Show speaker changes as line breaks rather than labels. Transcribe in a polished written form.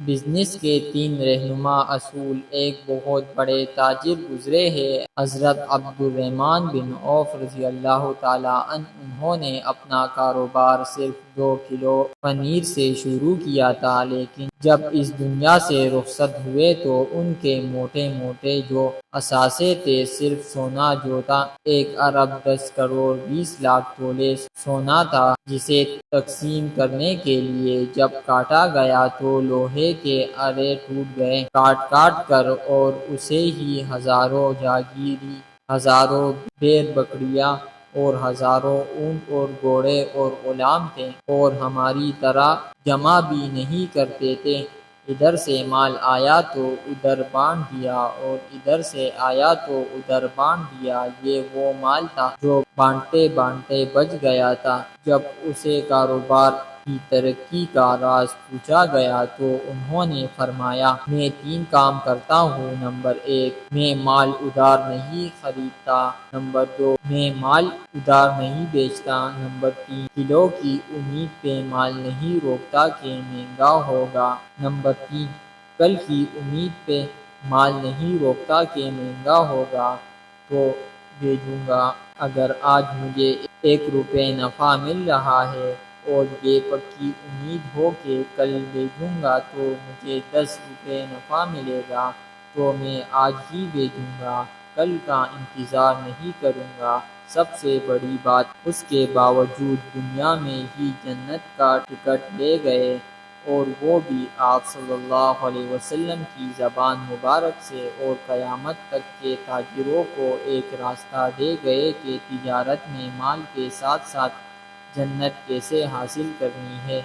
Business کے 3 رہنما اصول۔ ایک بہت بڑے تاجر گزرے ہیں، حضرت عبد الرحمن بن عوف رضی اللہ تعالیٰ عنہ۔ انہوں نے اپنا کاروبار صرف 2 کلو پنیر سے شروع کیا تھا، لیکن جب اس دنیا سے رخصت ہوئے تو ان کے موٹے موٹے جو اثاثے تھے، صرف سونا جو تھا 1 ارب 10 کروڑ 20 لاکھ تولے سونا تھا، جسے تقسیم کرنے کے لیے جب کاٹا گیا تو لوہے کے ارے ٹوٹ گئے کاٹ کاٹ کر، اور اسے ہی ہزاروں جاگیری، ہزاروں بھیڑ بکریاں اور ہزاروں اونٹ اور گھوڑے اور غلام تھے، اور ہماری طرح جمع بھی نہیں کرتے تھے۔ ادھر سے مال آیا تو ادھر بانٹ دیا، اور ادھر سے آیا تو ادھر بانٹ دیا۔ یہ وہ مال تھا جو بانٹتے بانٹتے بچ گیا تھا۔ جب اسے کاروبار کی ترقی کا راز پوچھا گیا تو انہوں نے فرمایا، میں 3 کام کرتا ہوں۔ نمبر 1، میں مال ادھار نہیں خریدتا۔ نمبر 2، میں مال ادھار نہیں بیچتا۔ نمبر 3، کلو کی امید پہ مال نہیں روکتا کہ مہنگا ہوگا۔ نمبر 3، کل کی امید پہ مال نہیں روکتا کہ مہنگا ہوگا تو بیچوں گا۔ اگر آج مجھے 1 روپے نفع مل رہا ہے اور یہ پکی امید ہو کہ کل بیچوں گا تو مجھے 10 روپے نفع ملے گا، تو میں آج ہی بیچوں گا، کل کا انتظار نہیں کروں گا۔ سب سے بڑی بات، اس کے باوجود دنیا میں ہی جنت کا ٹکٹ لے گئے، اور وہ بھی آپ صلی اللہ علیہ وسلم کی زبان مبارک سے، اور قیامت تک کے تاجروں کو ایک راستہ دے گئے کہ تجارت میں مال کے ساتھ ساتھ جنت کیسے حاصل کرنی ہے۔